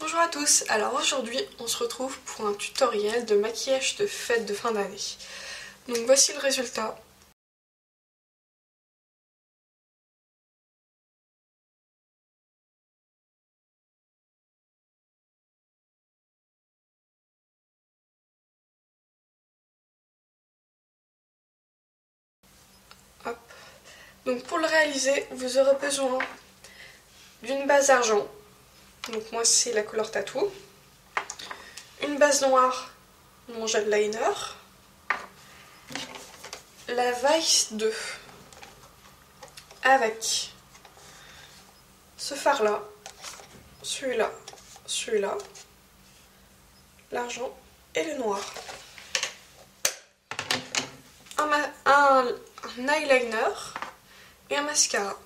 Bonjour à tous, alors aujourd'hui on se retrouve pour un tutoriel de maquillage de fête de fin d'année. Donc voici le résultat. Hop. Donc pour le réaliser, vous aurez besoin d'une base argent, donc moi c'est la couleur tattoo, une base noire, mon gel liner, la Vice 2 avec ce fard là, celui-là, celui-là, l'argent et le noir. Un eyeliner et un mascara.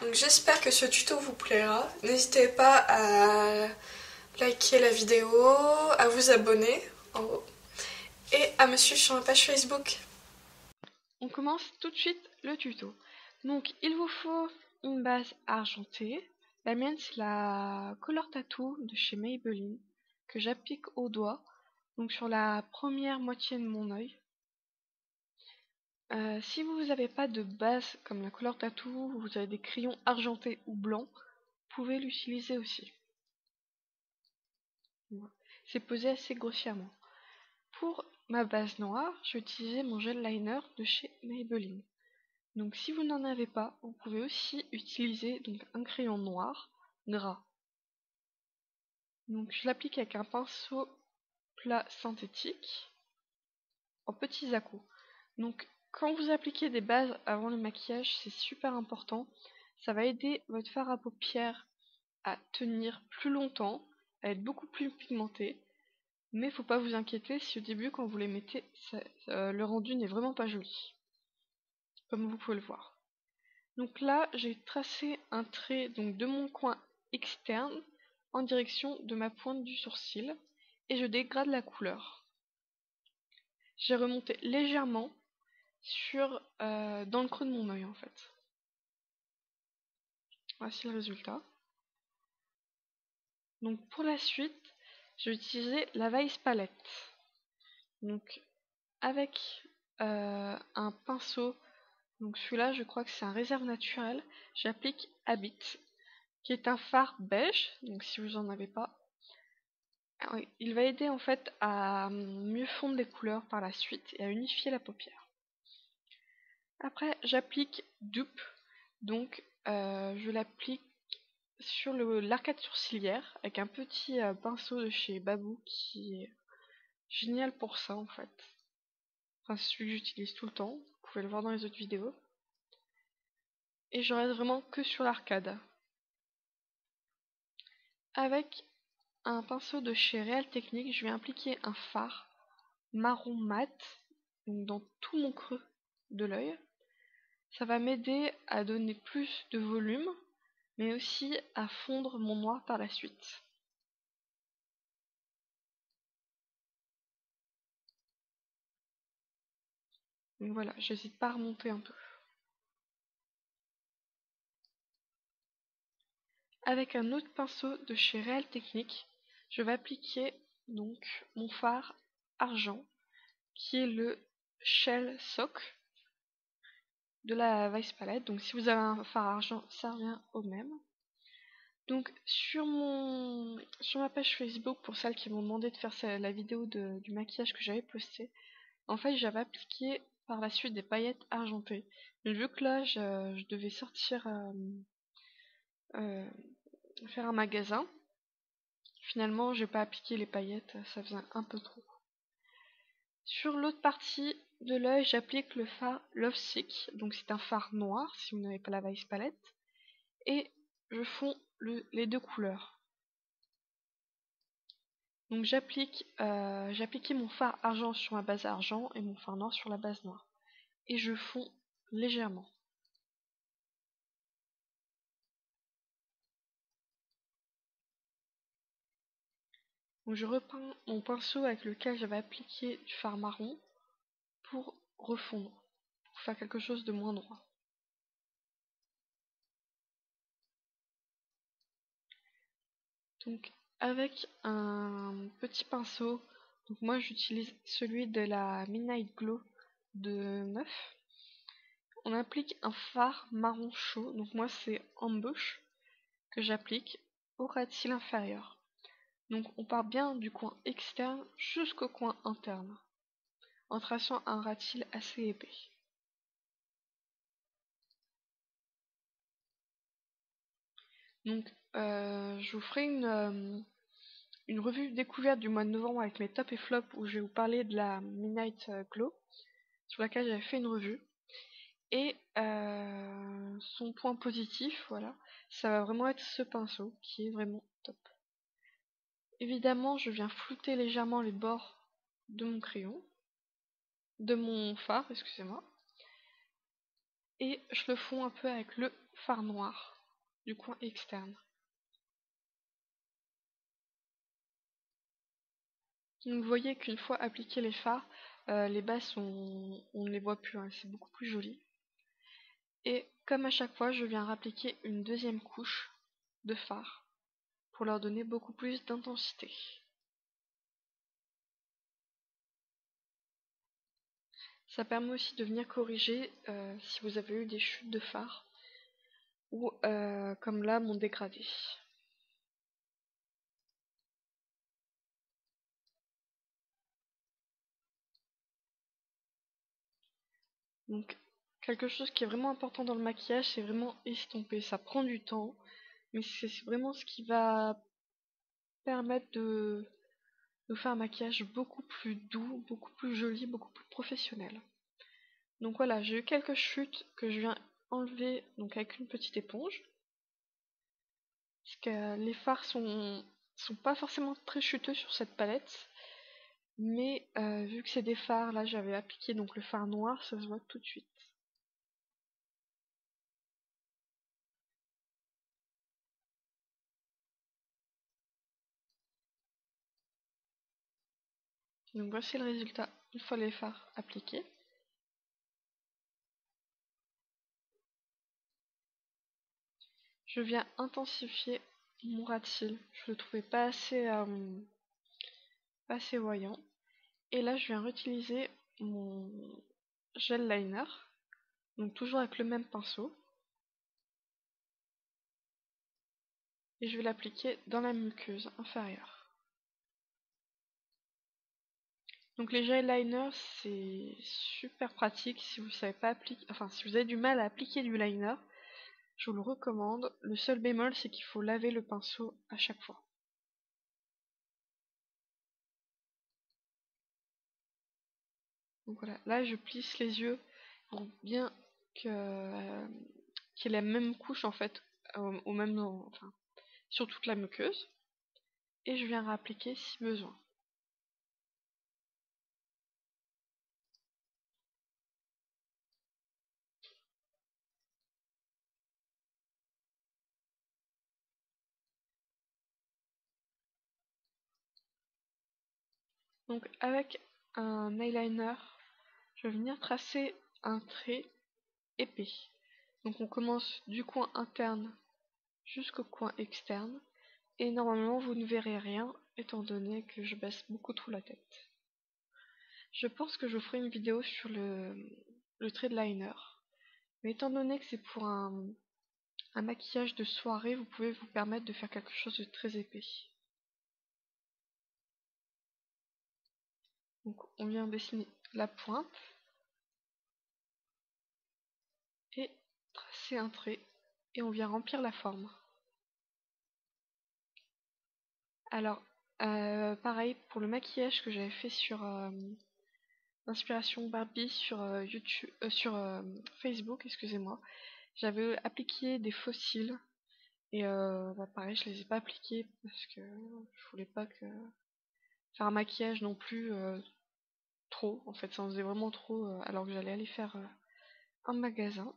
Donc j'espère que ce tuto vous plaira. N'hésitez pas à liker la vidéo, à vous abonner en haut et à me suivre sur ma page Facebook. On commence tout de suite le tuto. Donc il vous faut une base argentée. La mienne c'est la Color Tattoo de chez Maybelline que j'applique au doigt, donc sur la première moitié de mon œil. Si vous n'avez pas de base comme la Color Tattoo, vous avez des crayons argentés ou blancs, vous pouvez l'utiliser aussi. C'est posé assez grossièrement. Pour ma base noire, je vais utiliser mon gel liner de chez Maybelline. Donc si vous n'en avez pas, vous pouvez aussi utiliser donc un crayon noir gras. Donc je l'applique avec un pinceau plat synthétique en petits à-coups. Donc quand vous appliquez des bases avant le maquillage, c'est super important. Ça va aider votre fard à paupières à tenir plus longtemps, à être beaucoup plus pigmenté. Mais faut pas vous inquiéter si au début quand vous les mettez, le rendu n'est vraiment pas joli. Comme vous pouvez le voir. Donc là, j'ai tracé un trait donc, de mon coin externe en direction de ma pointe du sourcil et je dégrade la couleur. J'ai remonté légèrement dans le creux de mon œil en fait. Voici le résultat. Donc pour la suite, je vais utiliser la Vice Palette. Donc avec un pinceau, donc celui-là je crois que c'est un réserve naturel, j'applique Habit, qui est un fard beige, donc si vous en avez pas, il va aider en fait à mieux fondre les couleurs par la suite et à unifier la paupière. Après j'applique Dupe, donc je l'applique sur l'arcade sourcilière avec un petit pinceau de chez Babou qui est génial pour ça en fait. Enfin c'est celui que j'utilise tout le temps, vous pouvez le voir dans les autres vidéos. Et je reste vraiment que sur l'arcade. Avec un pinceau de chez Real Technique, je vais appliquer un fard marron mat dans tout mon creux de l'œil. Ça va m'aider à donner plus de volume, mais aussi à fondre mon noir par la suite. Donc voilà, j'hésite pas à remonter un peu. Avec un autre pinceau de chez Real Technique, je vais appliquer donc mon fard argent, qui est le Shell Sock de la Vice Palette. Donc si vous avez un fard argent, ça revient au même. Donc sur ma page Facebook, pour celles qui m'ont demandé de faire la vidéo du maquillage que j'avais posté, en fait j'avais appliqué par la suite des paillettes argentées. Mais vu que là je devais sortir faire un magasin, finalement j'ai pas appliqué les paillettes, ça faisait un peu trop. Sur l'autre partie de l'œil, j'applique le fard Love Sick, donc c'est un fard noir si vous n'avez pas la Vice Palette, et je fonds les deux couleurs. Donc j'ai appliqué mon fard argent sur ma base argent et mon fard noir sur la base noire. Et je fonds légèrement. Donc je repeins mon pinceau avec lequel j'avais appliqué du fard marron pour refondre, pour faire quelque chose de moins droit. Donc avec un petit pinceau. Donc moi j'utilise celui de la Midnight Glow de 9. On applique un fard marron chaud, donc moi c'est Ambush que j'applique au ras de cils inférieur. Donc on part bien du coin externe jusqu'au coin interne, en traçant un ras de cils assez épais. Donc je vous ferai une revue découverte du mois de novembre avec mes tops et flops où je vais vous parler de la Midnight Glow, sur laquelle j'avais fait une revue. Et son point positif, voilà, ça va vraiment être ce pinceau qui est vraiment top. Évidemment, je viens flouter légèrement les bords de mon crayon, de mon fard, excusez-moi, et je le fonds un peu avec le fard noir du coin externe. Donc vous voyez qu'une fois appliqués les fards, les bases on ne les voit plus, hein, c'est beaucoup plus joli. Et comme à chaque fois, je viens rappliquer une deuxième couche de fard pour leur donner beaucoup plus d'intensité. Ça permet aussi de venir corriger si vous avez eu des chutes de fard ou comme là mon dégradé. Donc quelque chose qui est vraiment important dans le maquillage, c'est vraiment estomper. Ça prend du temps, mais c'est vraiment ce qui va permettre de faire un maquillage beaucoup plus doux, beaucoup plus joli, beaucoup plus professionnel. Donc voilà, j'ai eu quelques chutes que je viens enlever donc avec une petite éponge. Parce que les fards sont pas forcément très chuteux sur cette palette. Mais vu que c'est des fards, là j'avais appliqué donc le fard noir, ça se voit tout de suite. Donc voici le résultat une fois les fards appliqués. Je viens intensifier mon ras de cils. Je le trouvais pas assez voyant. Et là je viens réutiliser mon gel liner. Donc toujours avec le même pinceau. Et je vais l'appliquer dans la muqueuse inférieure. Donc les gel liners c'est super pratique si vous savez pas appliquer, enfin si vous avez du mal à appliquer du liner, je vous le recommande. Le seul bémol c'est qu'il faut laver le pinceau à chaque fois. Donc voilà, là je plisse les yeux pour bien qu'il y ait la même couche en fait, au même, enfin, sur toute la muqueuse. Et je viens réappliquer si besoin. Donc avec un eyeliner, je vais venir tracer un trait épais. Donc on commence du coin interne jusqu'au coin externe. Et normalement vous ne verrez rien étant donné que je baisse beaucoup trop la tête. Je pense que je ferai une vidéo sur le trait de liner. Mais étant donné que c'est pour un maquillage de soirée, vous pouvez vous permettre de faire quelque chose de très épais. Donc on vient dessiner la pointe et tracer un trait et on vient remplir la forme. Alors pareil pour le maquillage que j'avais fait sur l'inspiration Barbie sur YouTube, sur Facebook, excusez-moi, j'avais appliqué des faux cils et pareil je les ai pas appliqués parce que je voulais pas que faire un maquillage non plus trop, en fait ça en faisait vraiment trop alors que j'allais aller faire un magasin.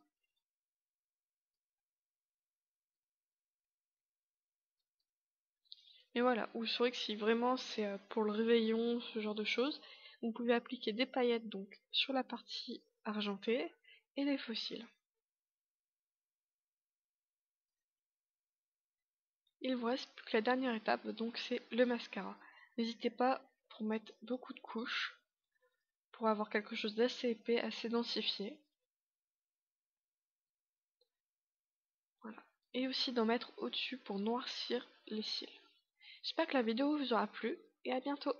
Et voilà, vous saurez que si vraiment c'est pour le réveillon, ce genre de choses, vous pouvez appliquer des paillettes donc sur la partie argentée et des fossiles. il vous reste plus que la dernière étape, donc c'est le mascara. N'hésitez pas pour mettre beaucoup de couches, pour avoir quelque chose d'assez épais, assez densifié. Voilà. Et aussi d'en mettre au-dessus pour noircir les cils. J'espère que la vidéo vous aura plu et à bientôt.